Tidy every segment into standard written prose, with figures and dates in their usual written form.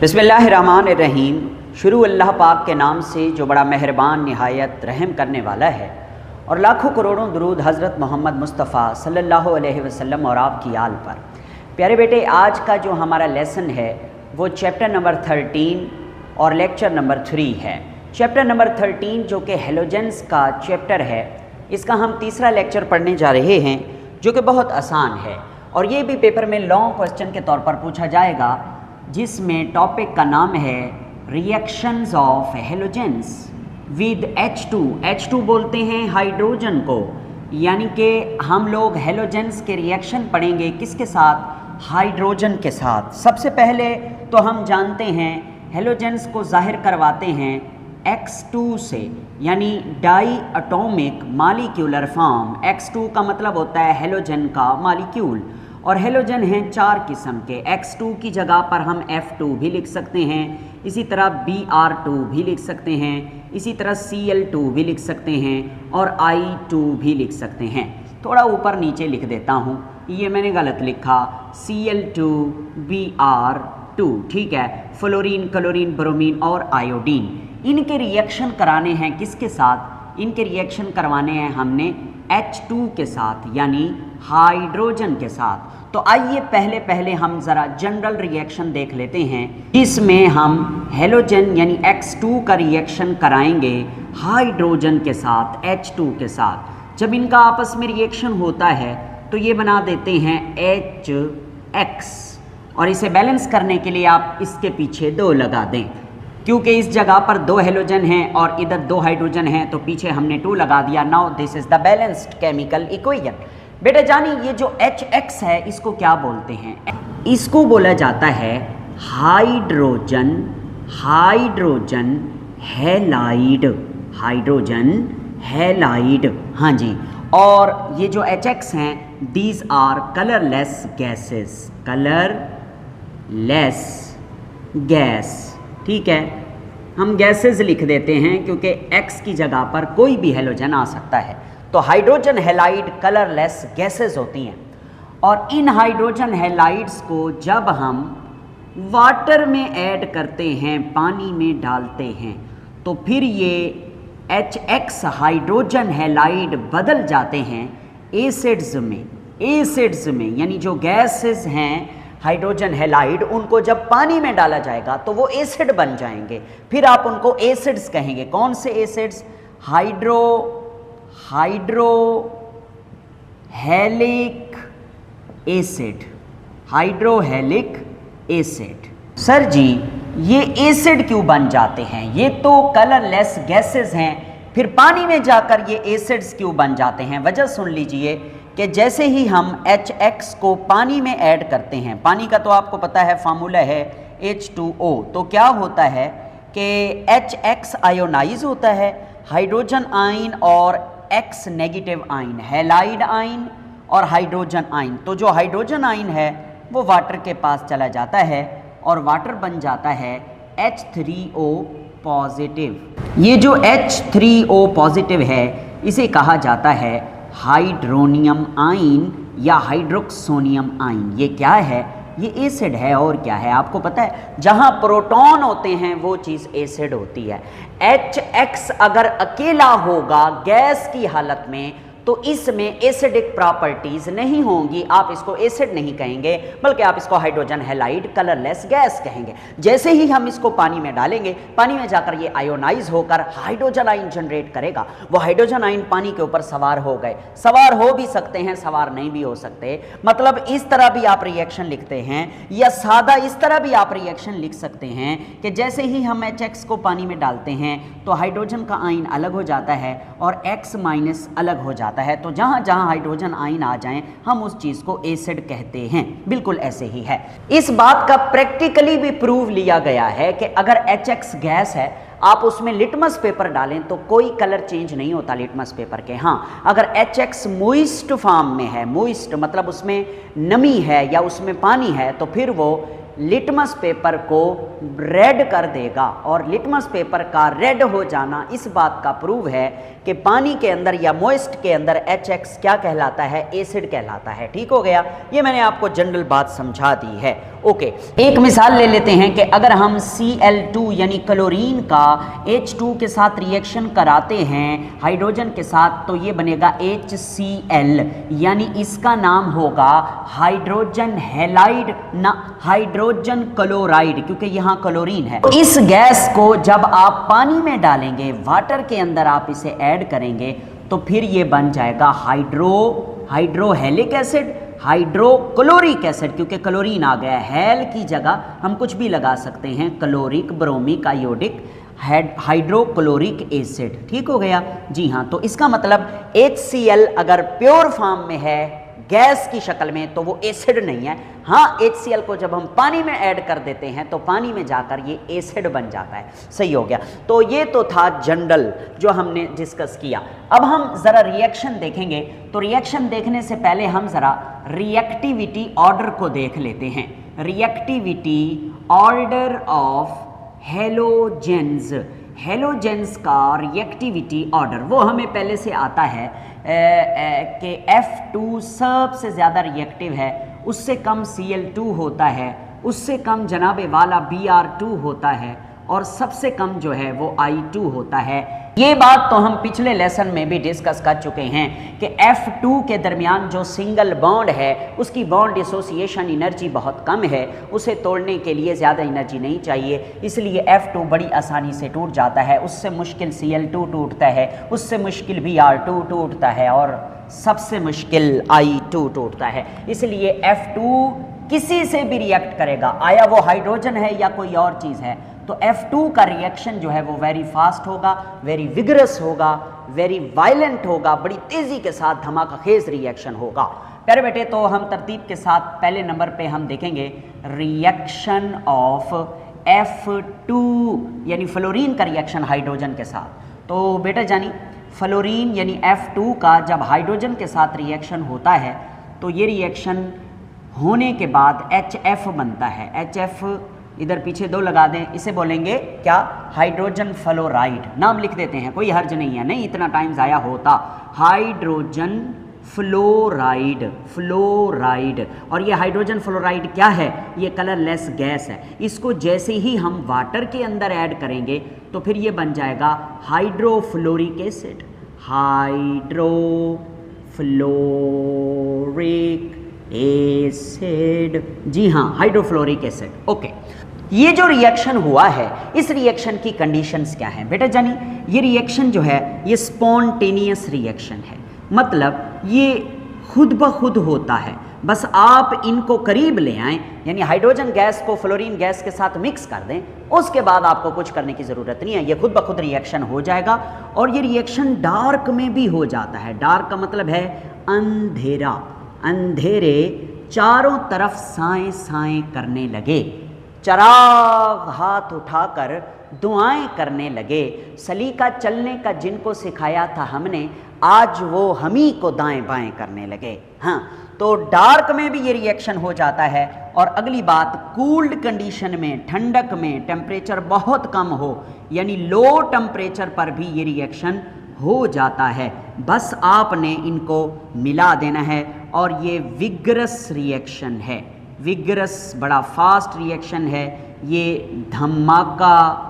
बिस्मिल्लाहिर्रहमानिर्रहीम। शुरू अल्लाह पाक के नाम से जो बड़ा मेहरबान निहायत रहम करने वाला है, और लाखों करोड़ों दुरूद हज़रत मोहम्मद मुस्तफ़ा सल्लल्लाहु अलैहि वसल्लम और आपकी आल पर। प्यारे बेटे, आज का जो हमारा लेसन है वो चैप्टर नंबर 13 और लेक्चर नंबर 3 है। चैप्टर नंबर 13 जो कि हेलोजेंस का चैप्टर है, इसका हम तीसरा लेक्चर पढ़ने जा रहे हैं, जो कि बहुत आसान है और ये भी पेपर में लॉन्ग क्वेश्चन के तौर पर पूछा जाएगा, जिसमें टॉपिक का नाम है reactions of halogens with H2। H2 बोलते हैं हाइड्रोजन को, यानी कि हम लोग हेलोजेंस के रिएक्शन पढ़ेंगे किसके साथ? हाइड्रोजन के साथ। सबसे पहले तो हम जानते हैं हेलोजेंस को जाहिर करवाते हैं X2 से, यानी die atomic molecular form. X2 का मतलब होता है हेलोजन का मालिक्यूल, और हेलोजन हैं 4 किस्म के। X2 की जगह पर हम F2 भी लिख सकते हैं, इसी तरह Br2 भी लिख सकते हैं, इसी तरह Cl2 भी लिख सकते हैं और I2 भी लिख सकते हैं। थोड़ा ऊपर नीचे लिख देता हूँ, ये मैंने गलत लिखा, Cl2 Br2, ठीक है। फ्लोरीन, क्लोरीन, ब्रोमीन और आयोडीन, इनके रिएक्शन कराने हैं किसके साथ? इनके रिएक्शन करवाने हैं हमने H2 के साथ, यानी हाइड्रोजन के साथ। तो आइए पहले हम ज़रा जनरल रिएक्शन देख लेते हैं, इसमें हम हेलोजन यानी X2 का रिएक्शन कराएंगे हाइड्रोजन के साथ, H2 के साथ। जब इनका आपस में रिएक्शन होता है तो ये बना देते हैं HX, और इसे बैलेंस करने के लिए आप इसके पीछे 2 लगा दें, क्योंकि इस जगह पर 2 हेलोजन हैं और इधर 2 हाइड्रोजन हैं, तो पीछे हमने 2 लगा दिया। Now this is the balanced chemical equation. बेटा जानिए, ये जो HX है इसको क्या बोलते हैं? इसको बोला जाता है हाइड्रोजन हैलाइड, हाइड्रोजन हैलाइड, हाँ जी। और ये जो HX हैं, these are colourless gases, colourless gas, ठीक है। हम गैसेस लिख देते हैं क्योंकि X की जगह पर कोई भी हेलोजन आ सकता है। तो हाइड्रोजन हैलाइड कलरलेस गैसेस होती हैं, और इन हाइड्रोजन हैलाइड्स को जब हम वाटर में ऐड करते हैं, पानी में डालते हैं, तो फिर ये HX हाइड्रोजन हैलाइड बदल जाते हैं एसिड्स में, यानी जो गैसेस हैं हाइड्रोजन हैलाइड, उनको जब पानी में डाला जाएगा तो वो एसिड बन जाएंगे। फिर आप उनको एसिड्स कहेंगे। कौन से एसिड्स? हाइड्रोहेलिक एसिड। सर जी, ये एसिड क्यों बन जाते हैं? ये तो कलरलेस गैसेस हैं, फिर पानी में जाकर ये एसिड्स क्यों बन जाते हैं? वजह सुन लीजिए कि जैसे ही हम HX को पानी में ऐड करते हैं, पानी का तो आपको पता है फार्मूला है H2O, तो क्या होता है कि HX आयोनाइज होता है, हाइड्रोजन आयन और X negative ion, halide ion और हाइड्रोजन आयन। तो जो हाइड्रोजन आयन है वो वाटर के पास चला जाता है और वाटर बन जाता है H3O पॉजिटिव। ये जो H3O पॉजिटिव है इसे कहा जाता है हाइड्रोनियम आयन या हाइड्रोक्सोनियम आयन। ये क्या है? ये एसिड है, और क्या है आपको पता है? जहां प्रोटॉन होते हैं वो चीज़ एसिड होती है। HX अगर अकेला होगा गैस की हालत में तो इसमें एसिडिक प्रॉपर्टीज नहीं होंगी, आप इसको एसिड नहीं कहेंगे, बल्कि आप इसको हाइड्रोजन हैलाइड कलरलेस गैस कहेंगे। जैसे ही हम इसको पानी में डालेंगे, पानी में जाकर ये आयोनाइज होकर हाइड्रोजन आयन जनरेट करेगा। वो हाइड्रोजन आयन पानी के ऊपर सवार हो गए, सवार हो भी सकते हैं, सवार नहीं भी हो सकते। मतलब इस तरह भी आप रिएक्शन लिखते हैं, या सादा इस तरह भी आप रिएक्शन लिख सकते हैं कि जैसे ही हम HX को पानी में डालते हैं तो हाइड्रोजन का आयन अलग हो जाता है और X माइनस अलग हो जाता है। तो जहां जहां हाइड्रोजन आयन आ जाएं हम उस चीज को एसिड कहते हैं। बिल्कुल ऐसे ही है। इस बात का प्रैक्टिकली भी प्रूव लिया गया है कि अगर HX गैस है, आप उसमें लिटमस पेपर डालें तो कोई कलर चेंज नहीं होता लिटमस पेपर के। हाँ, अगर HX मोइस्ट फॉर्म में है, मोइस्ट मतलब उसमें नमी है या उसमें पानी है, तो फिर वो लिटमस पेपर को रेड कर देगा, और लिटमस पेपर का रेड हो जाना इस बात का प्रूव है कि पानी के अंदर या मॉइस्ट के अंदर HX क्या कहलाता है? एसिड कहलाता है। ठीक हो गया, ये मैंने आपको जनरल बात समझा दी है। ओके, एक मिसाल ले लेते हैं कि अगर हम Cl2 यानी क्लोरीन का H2 के साथ रिएक्शन कराते हैं हाइड्रोजन के साथ, तो ये बनेगा HCl, यानी इसका नाम होगा हाइड्रोजन हैलाइड ना हाइड्रोजन क्लोराइड, क्योंकि यहाँ क्लोरीन है। इस गैस को जब आप पानी में डालेंगे, वाटर के अंदर आप इसे ऐड करेंगे, तो फिर ये बन जाएगा हाइड्रोहेलिक एसिड, हाइड्रोक्लोरिक एसिड, क्योंकि क्लोरीन आ गया। हेल की जगह हम कुछ भी लगा सकते हैं, chloric, bromic, iodic, hydrochloric acid. ठीक हो गया जी हाँ। तो इसका मतलब HCl अगर प्योर फॉर्म में है गैस की शक्ल में, तो वो एसिड नहीं है। हाँ, HCl को जब हम पानी में ऐड कर देते हैं तो पानी में जाकर ये एसिड बन जाता है। सही हो गया। तो ये तो था जनरल जो हमने डिस्कस किया। अब हम ज़रा रिएक्शन देखेंगे। तो रिएक्शन देखने से पहले हम ज़रा रिएक्टिविटी ऑर्डर को देख लेते हैं। Reactivity order of halogens, halogens का रिएक्टिविटी ऑर्डर वो हमें पहले से आता है कि F2 सबसे ज़्यादा रिएक्टिव है, उससे कम Cl2 होता है, उससे कम जनाबे वाला Br2 होता है, और सबसे कम जो है वो I2 होता है। ये बात तो हम पिछले लेसन में भी डिस्कस कर चुके हैं कि F2 के दरमियान जो सिंगल बॉन्ड है उसकी बॉन्ड एसोसिएशन एनर्जी बहुत कम है, उसे तोड़ने के लिए ज़्यादा एनर्जी नहीं चाहिए, इसलिए F2 बड़ी आसानी से टूट जाता है। उससे मुश्किल Cl2 टूटता है, उससे मुश्किल Br2 टूटता है, और सबसे मुश्किल I2 टूटता है। इसलिए F2 किसी से भी रिएक्ट करेगा, आया वो हाइड्रोजन है या कोई और चीज़ है, तो F2 का रिएक्शन जो है वो वेरी फास्ट होगा, वेरी विगरस होगा, वेरी वायलेंट होगा, बड़ी तेज़ी के साथ धमाकाखेज रिएक्शन होगा। प्यारे बेटे, तो हम तरतीब के साथ पहले नंबर पे हम देखेंगे रिएक्शन ऑफ F2 यानी फ्लोरीन का रिएक्शन हाइड्रोजन के साथ। तो बेटा जानी फ्लोरीन यानी F2 का जब हाइड्रोजन के साथ रिएक्शन होता है तो ये रिएक्शन होने के बाद HF बनता है। HF इधर पीछे 2 लगा दें, इसे बोलेंगे क्या? Hydrogen fluoride. नाम लिख देते हैं, कोई हर्ज नहीं है, नहीं इतना टाइम ज़ाया होता। Hydrogen fluoride, fluoride. और ये हाइड्रोजन फ्लोराइड क्या है? ये कलरलेस गैस है। इसको जैसे ही हम वाटर के अंदर ऐड करेंगे तो फिर ये बन जाएगा हाइड्रोफ्लोरिक एसिड, हाइड्रोफ्लोरिक एसिड। जी हाँ, हाइड्रोफ्लोरिक एसिड। ओके, ये जो रिएक्शन हुआ है, इस रिएक्शन की कंडीशंस क्या हैं बेटा जानी? ये रिएक्शन जो है ये स्पॉन्टेनियस रिएक्शन है, मतलब ये खुद ब खुद होता है, बस आप इनको करीब ले आएं, यानी हाइड्रोजन गैस को फ्लोरीन गैस के साथ मिक्स कर दें, उसके बाद आपको कुछ करने की ज़रूरत नहीं है, ये खुद ब खुद रिएक्शन हो जाएगा। और ये रिएक्शन डार्क में भी हो जाता है। डार्क का मतलब है अंधेरा, अंधेरे चारों तरफ साएं साएं करने लगे, चराग हाथ उठाकर दुआएं करने लगे। सलीका चलने का जिनको सिखाया था हमने, आज वो हम ही को दाएं बाएं करने लगे। हाँ, तो डार्क में भी ये रिएक्शन हो जाता है। और अगली बात, कूल्ड कंडीशन में, ठंडक में, टेम्परेचर बहुत कम हो, यानी लो टेम्परेचर पर भी ये रिएक्शन हो जाता है। बस आपने इनको मिला देना है और ये विगरस रिएक्शन है। विगरस बड़ा फास्ट रिएक्शन है, ये धमाका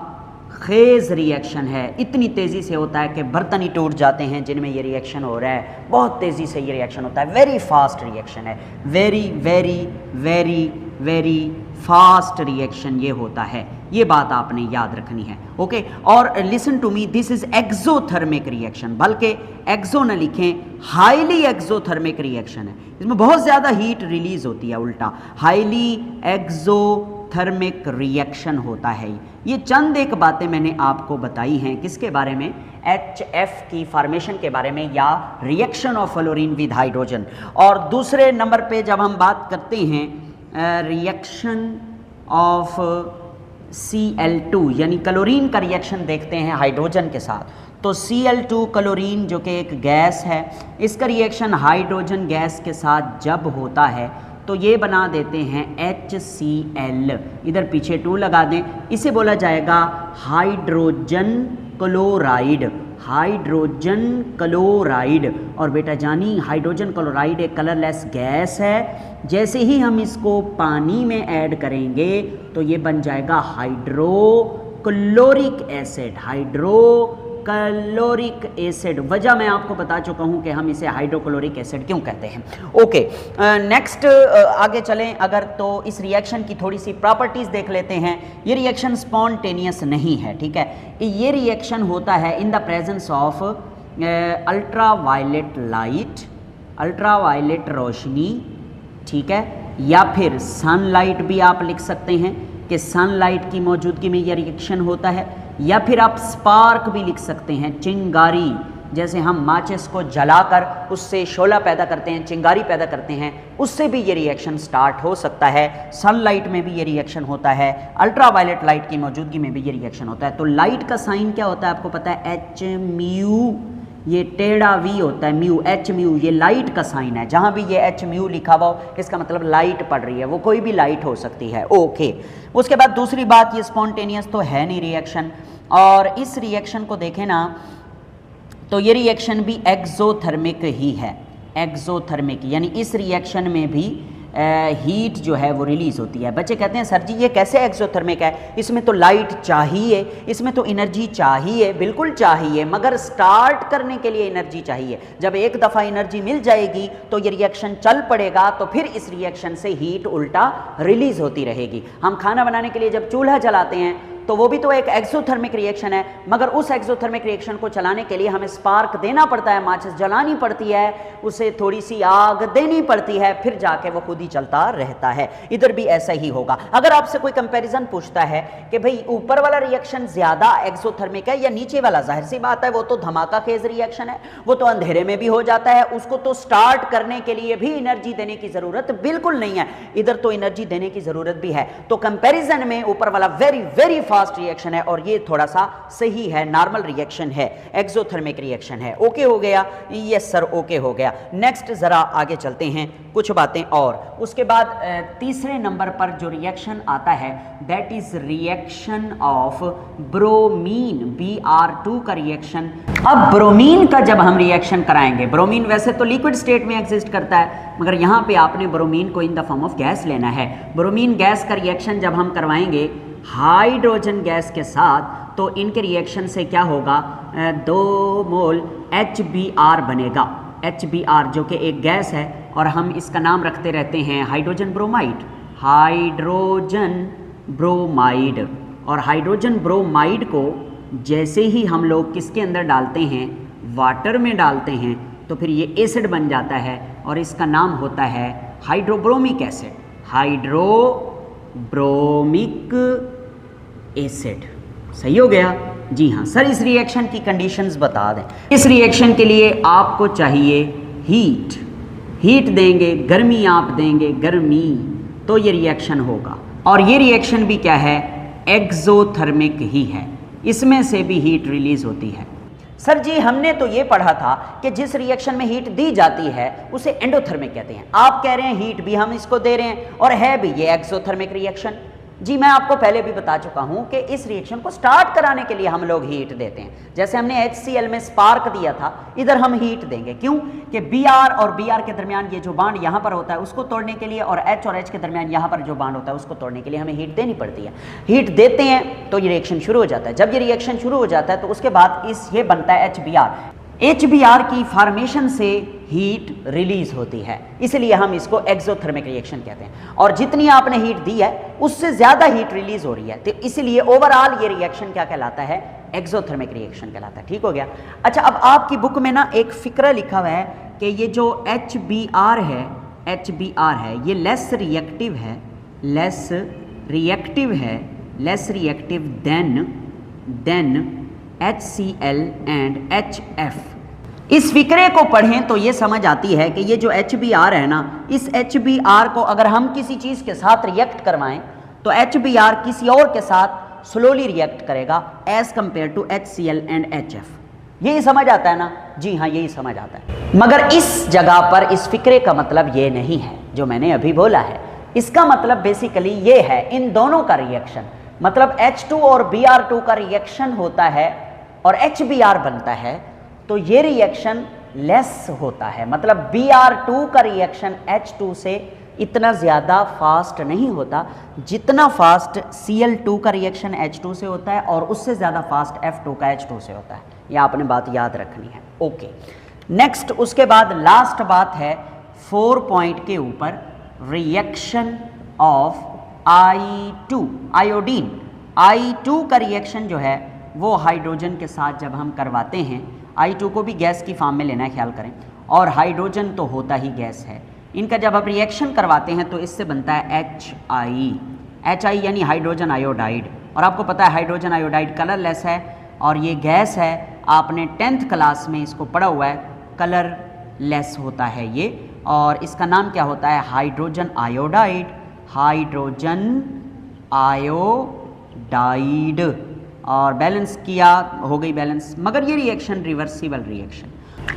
खेज रिएक्शन है। इतनी तेज़ी से होता है कि बर्तन ही टूट जाते हैं जिनमें ये रिएक्शन हो रहा है। बहुत तेज़ी से ये रिएक्शन होता है, वेरी फास्ट रिएक्शन है, very very very very fast reaction ये होता है। ये बात आपने याद रखनी है। ओके, और listen to me, this is exothermic reaction, बल्कि एक्सो न लिखें, हाईली एक्सोथर्मिक रिएक्शन है। इसमें बहुत ज़्यादा हीट रिलीज होती है, उल्टा हाईली एक्सोथर्मिक रिएक्शन होता है। ये चंद एक बातें मैंने आपको बताई हैं, किसके बारे में? HF की फॉर्मेशन के बारे में, या reaction of fluorine with hydrogen. और दूसरे नंबर पे जब हम बात करते हैं रिएक्शन ऑफ Cl2 यानी क्लोरीन का रिएक्शन देखते हैं हाइड्रोजन के साथ, तो Cl2 क्लोरीन जो कि एक गैस है, इसका रिएक्शन हाइड्रोजन गैस के साथ जब होता है तो ये बना देते हैं HCl। इधर पीछे 2 लगा दें, इसे बोला जाएगा हाइड्रोजन क्लोराइड। Hydrogen chloride. और बेटा जानी हाइड्रोजन क्लोराइड एक कलरलेस गैस है, जैसे ही हम इसको पानी में ऐड करेंगे तो ये बन जाएगा हाइड्रोक्लोरिक एसिड। हाइड्रोक्लोरिक एसिड, वजह मैं आपको बता चुका हूं कि हम इसे हाइड्रोक्लोरिक एसिड क्यों कहते हैं। ओके, नेक्स्ट आगे चलें अगर तो इस रिएक्शन की थोड़ी सी प्रॉपर्टीज देख लेते हैं। ये रिएक्शन स्पॉन्टेनियस नहीं है, ठीक है। ये रिएक्शन होता है in the presence of ultraviolet light, ultraviolet रोशनी, ठीक है, या फिर सनलाइट भी आप लिख सकते हैं कि सनलाइट की मौजूदगी में यह रिएक्शन होता है, या फिर आप स्पार्क भी लिख सकते हैं, चिंगारी, जैसे हम माचिस को जलाकर उससे शोला पैदा करते हैं, चिंगारी पैदा करते हैं, उससे भी ये रिएक्शन स्टार्ट हो सकता है। सनलाइट में भी ये रिएक्शन होता है, अल्ट्रावायलेट लाइट की मौजूदगी में भी ये रिएक्शन होता है। तो लाइट का साइन क्या होता है आपको पता है, एच म्यू, ये टेढ़ा वी होता है, म्यू, एच म्यू, ये लाइट का साइन है। जहाँ भी ये एच म्यू लिखा हुआ हो इसका मतलब लाइट पड़ रही है, वो कोई भी लाइट हो सकती है। ओके, उसके बाद दूसरी बात, ये स्पॉन्टेनियस तो है नहीं रिएक्शन, और इस रिएक्शन को देखें ना तो ये रिएक्शन भी एक्सोथर्मिक ही है, एक्सोथर्मिक, यानी इस रिएक्शन में भी हीट जो है वो रिलीज होती है। बच्चे कहते हैं सर जी ये कैसे एक्सोथर्मिक है, इसमें तो लाइट चाहिए, इसमें तो एनर्जी चाहिए। बिल्कुल चाहिए, मगर स्टार्ट करने के लिए एनर्जी चाहिए। जब एक दफ़ा एनर्जी मिल जाएगी तो ये रिएक्शन चल पड़ेगा, तो फिर इस रिएक्शन से हीट उल्टा रिलीज होती रहेगी। हम खाना बनाने के लिए जब चूल्हा जलाते हैं तो वो भी तो एक एक्सोथर्मिक रिएक्शन है, मगर उस एक्सोथर्मिक रिएक्शन को चलाने के लिए हमें स्पार्क देना पड़ता है, माचिस जलानी पड़ती है, उसे थोड़ी सी आग देनी पड़ती है, फिर जाके वो खुद ही चलता रहता है। इधर भी ऐसा ही होगा। अगर आपसे कोई कंपैरिजन पूछता है कि भाई ऊपर वाला रिएक्शन ज्यादा एक्सोथर्मिक है या नीचे वाला, जाहिर सी बात है वो तो धमाका खेज रिएक्शन है, वो तो अंधेरे में भी हो जाता है, उसको तो स्टार्ट करने के लिए भी एनर्जी देने की जरूरत बिल्कुल नहीं है। इधर तो एनर्जी देने की जरूरत भी है। तो कंपैरिजन में ऊपर वाला वेरी वेरी फास्ट रिएक्शन है और ये थोड़ा सा सही है, नॉर्मल रिएक्शन है, एक्सोथर्मिक रिएक्शन है। ओके हो गया, यस सर ओके हो गया। नेक्स्ट जरा आगे चलते हैं कुछ बातें और। उसके बाद तीसरे नंबर पर जो रिएक्शन आता है that is reaction of bromine, Br2 का रिएक्शन। अब ब्रोमीन का जब हम रिएक्शन कराएंगे, ब्रोमीन वैसे तो लिक्विड स्टेट में एग्जिस्ट करता है, मगर यहाँ पे आपने ब्रोमीन को in the form of gas लेना है। ब्रोमीन गैस का रिएक्शन जब हम करवाएंगे हाइड्रोजन गैस के साथ, तो इनके रिएक्शन से क्या होगा, 2 मोल HBr बनेगा। HBr जो कि एक गैस है और हम इसका नाम रखते रहते हैं हाइड्रोजन ब्रोमाइड, हाइड्रोजन ब्रोमाइड। और हाइड्रोजन ब्रोमाइड को जैसे ही हम लोग किसके अंदर डालते हैं, वाटर में डालते हैं, तो फिर ये एसिड बन जाता है और इसका नाम होता है हाइड्रोब्रोमिक एसिड, हाइड्रोब्रोमिक एसिड। सही हो गया जी हाँ सर। इस रिएक्शन की कंडीशंस बता दें। इस रिएक्शन के लिए आपको चाहिए हीट, हीट देंगे, गर्मी आप देंगे, गर्मी, तो ये रिएक्शन होगा। और ये रिएक्शन भी क्या है, एक्सोथर्मिक ही है, इसमें से भी हीट रिलीज होती है। सर जी हमने तो ये पढ़ा था कि जिस रिएक्शन में हीट दी जाती है उसे एंडोथर्मिक कहते हैं। आप कह रहे हैं हीट भी हम इसको दे रहे हैं और है भी ये एक्सोथर्मिक रिएक्शन। जी मैं आपको पहले भी बता चुका हूं कि इस रिएक्शन को स्टार्ट कराने के लिए हम लोग हीट देते हैं। जैसे हमने HCl में स्पार्क दिया था, इधर हम हीट देंगे। क्यों कि Br और Br के दरमियान ये जो बांड यहां पर होता है उसको तोड़ने के लिए, और H और H के दरमियान यहां पर जो बांड होता है उसको तोड़ने के लिए हमें हीट देनी पड़ती है। हीट देते हैं तो ये रिएक्शन शुरू हो जाता है। जब ये रिएक्शन शुरू हो जाता है तो उसके बाद ये बनता है HBr। HBr की फॉर्मेशन से हीट रिलीज होती है, इसलिए हम इसको एक्सोथर्मिक रिएक्शन कहते हैं। और जितनी आपने हीट दी है उससे ज्यादा हीट रिलीज हो रही है, तो इसलिए ओवरऑल ये रिएक्शन क्या कहलाता है, एक्सोथर्मिक रिएक्शन कहलाता है। ठीक हो गया। अच्छा अब आपकी बुक में ना एक फिक्रा लिखा हुआ है कि ये जो HBr है, HBr है, ये लेस रिएक्टिव है, लेस रिएक्टिव है, less reactive than HCl and HF। इस फिक्रे को पढ़ें तो ये समझ आती है कि ये जो HBr है ना, इस HBr को अगर हम किसी चीज़ के साथ रिएक्ट करवाएं तो HBr किसी और के साथ स्लोली रिएक्ट करेगा as compare to HCl and HF। यही समझ आता है ना? जी हाँ यही समझ आता है। मगर इस जगह पर इस फिक्रे का मतलब ये नहीं है जो मैंने अभी बोला है। इसका मतलब बेसिकली ये है, इन दोनों का रिएक्शन, मतलब H2 और Br2 का रिएक्शन होता है और HBr बनता है तो ये रिएक्शन लेस होता है, मतलब Br2 का रिएक्शन H2 से इतना ज़्यादा फास्ट नहीं होता जितना फास्ट Cl2 का रिएक्शन H2 से होता है और उससे ज़्यादा फास्ट F2 का H2 से होता है। ये आपने बात याद रखनी है। ओके, नेक्स्ट उसके बाद लास्ट बात है 4 पॉइंट के ऊपर reaction of I2 iodine. I2 का रिएक्शन जो है वो हाइड्रोजन के साथ जब हम करवाते हैं, I2 को भी गैस की फॉर्म में लेना है, ख्याल करें, और हाइड्रोजन तो होता ही गैस है, इनका जब आप रिएक्शन करवाते हैं तो इससे बनता है HI यानी हाइड्रोजन आयोडाइड। और आपको पता है हाइड्रोजन आयोडाइड कलरलेस है और ये गैस है, आपने 10th क्लास में इसको पढ़ा हुआ है, कलरलेस होता है ये, और इसका नाम क्या होता है? Hydrogen iodide. Hydrogen iodide. और बैलेंस किया, हो गई बैलेंस, मगर ये रिएक्शन रिवर्सिबल रिएक्शन।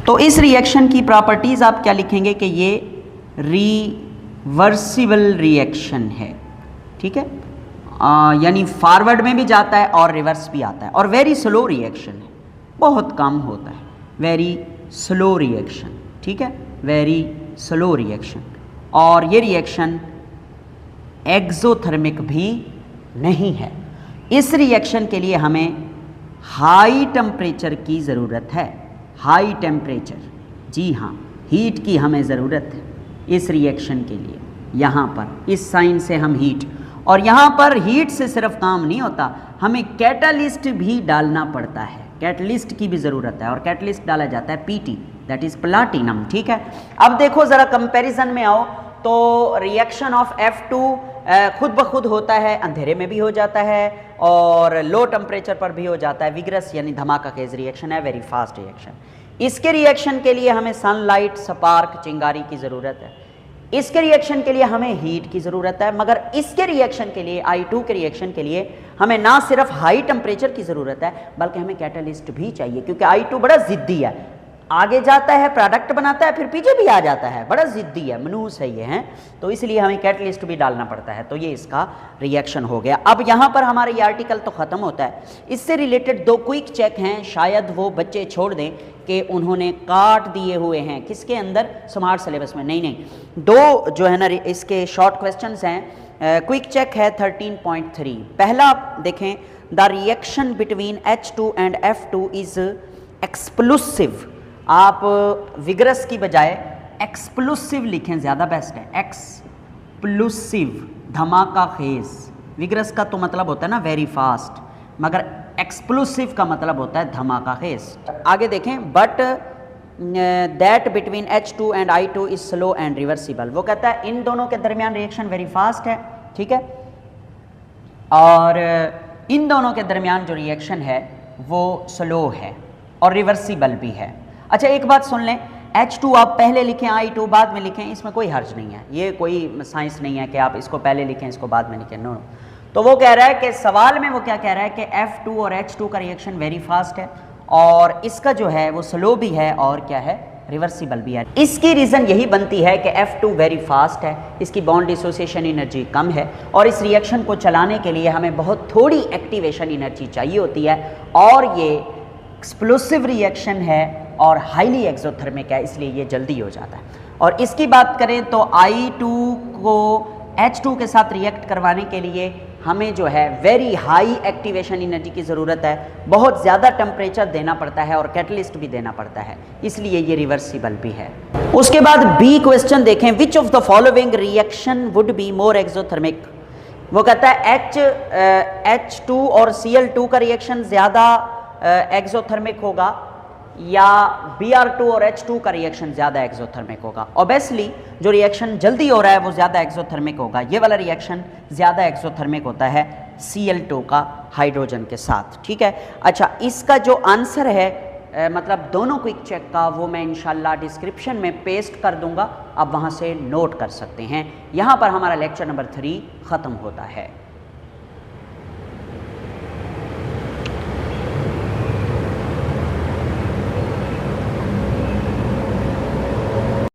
तो इस रिएक्शन की प्रॉपर्टीज़ आप क्या लिखेंगे कि ये रिवर्सिबल रिएक्शन है, ठीक है, यानी फॉरवर्ड में भी जाता है और रिवर्स भी आता है, और वेरी स्लो रिएक्शन है, बहुत कम होता है, वेरी स्लो रिएक्शन, ठीक है, वेरी स्लो रिएक्शन। और ये रिएक्शन एक्सोथर्मिक भी नहीं है। इस रिएक्शन के लिए हमें हाई टेम्परेचर की ज़रूरत है, हाई टेम्परेचर, जी हाँ, हीट की हमें ज़रूरत है इस रिएक्शन के लिए। यहाँ पर इस साइन से हम हीट, और यहाँ पर हीट से सिर्फ काम नहीं होता, हमें कैटालिस्ट भी डालना पड़ता है, कैटलिस्ट की भी ज़रूरत है, और कैटलिस्ट डाला जाता है PT, दैट इज़ प्लाटिनम, ठीक है। अब देखो ज़रा कंपैरिजन में आओ तो रिएक्शन ऑफ F2 खुद ब खुद होता है, अंधेरे में भी हो जाता है और लो टेम्परेचर पर भी हो जाता है, विग्रस यानी धमाका खेज रिएक्शन है, वेरी फास्ट रिएक्शन। इसके रिएक्शन के लिए हमें सनलाइट, स्पार्क, चिंगारी की ज़रूरत है, इसके रिएक्शन के लिए हमें हीट की ज़रूरत है, मगर इसके रिएक्शन के लिए, I2 के रिएक्शन के लिए हमें ना सिर्फ हाई टेम्परेचर की ज़रूरत है बल्कि हमें कैटलिस्ट भी चाहिए, क्योंकि I2 बड़ा ज़िद्दी है, आगे जाता है, प्रोडक्ट बनाता है, फिर पीछे भी आ जाता है, बड़ा ज़िद्दी है, मनूस है ये, हैं, तो इसलिए हमें कैटलिस्ट भी डालना पड़ता है। तो ये इसका रिएक्शन हो गया। अब यहाँ पर हमारा ये आर्टिकल तो ख़त्म होता है, इससे रिलेटेड 2 क्विक चेक हैं, शायद वो बच्चे छोड़ दें कि उन्होंने काट दिए हुए हैं किसके अंदर, स्मार्ट सिलेबस में, नहीं, 2 जो है ना इसके शॉर्ट क्वेश्चन हैं, क्विक चेक है 13.3। पहला देखें, the reaction between H2 and F2 is explosive. आप विग्रस की बजाय एक्सप्लोसिव लिखें, ज़्यादा बेस्ट है, एक्सप्लोसिव, धमाका खेज। विग्रस का तो मतलब होता है ना वेरी फास्ट, मगर एक्सप्लोसिव का मतलब होता है धमाका खेज। आगे देखें, but that between H2 and I2 is slow and reversible. वो कहता है इन दोनों के दरमियान रिएक्शन वेरी फास्ट है, ठीक है, और इन दोनों के दरमियान जो रिएक्शन है वो स्लो है और रिवर्सिबल भी है। अच्छा, एक बात सुन लें, H2 आप पहले लिखें, I2 बाद में लिखें, इसमें कोई हर्ज नहीं है, ये कोई साइंस नहीं है कि आप इसको पहले लिखें इसको बाद में लिखें, नो। तो वो कह रहा है कि सवाल में वो क्या कह रहा है कि F2 और H2 का रिएक्शन वेरी फास्ट है और इसका जो है वो स्लो भी है और क्या है, रिवर्सिबल भी है। इसकी रीज़न यही बनती है कि F2 वेरी फास्ट है, इसकी बॉन्ड डिसोसिएशन एनर्जी कम है और इस रिएक्शन को चलाने के लिए हमें बहुत थोड़ी एक्टिवेशन एनर्जी चाहिए होती है, और ये एक्सप्लोसिव रिएक्शन है और हाईली एक्सोथर्मिक है, इसलिए ये जल्दी हो जाता है। और इसकी बात करें तो I2 को H2 के साथ रिएक्ट करवाने के लिए हमें जो है वेरी हाई एक्टिवेशन एनर्जी की ज़रूरत है, बहुत ज़्यादा टेम्परेचर देना पड़ता है और कैटलिस्ट भी देना पड़ता है, इसलिए ये रिवर्सिबल भी है। उसके बाद B क्वेश्चन देखें, which of the following reaction would be more exothermic. वो कहता है H2 और Cl2 का रिएक्शन ज़्यादा एक्सोथर्मिक होगा या Br2 और H2 का रिएक्शन ज़्यादा एक्सोथर्मिक होगा। ऑब्वियसली जो रिएक्शन जल्दी हो रहा है वो ज़्यादा एक्सोथर्मिक होगा, ये वाला रिएक्शन ज़्यादा एक्सोथर्मिक होता है Cl2 का हाइड्रोजन के साथ, ठीक है। अच्छा, इसका जो आंसर है मतलब दोनों क्विक चेक का, वो मैं इंशाल्लाह डिस्क्रिप्शन में पेस्ट कर दूंगा, आप वहाँ से नोट कर सकते हैं। यहाँ पर हमारा लेक्चर नंबर 3 ख़त्म होता है।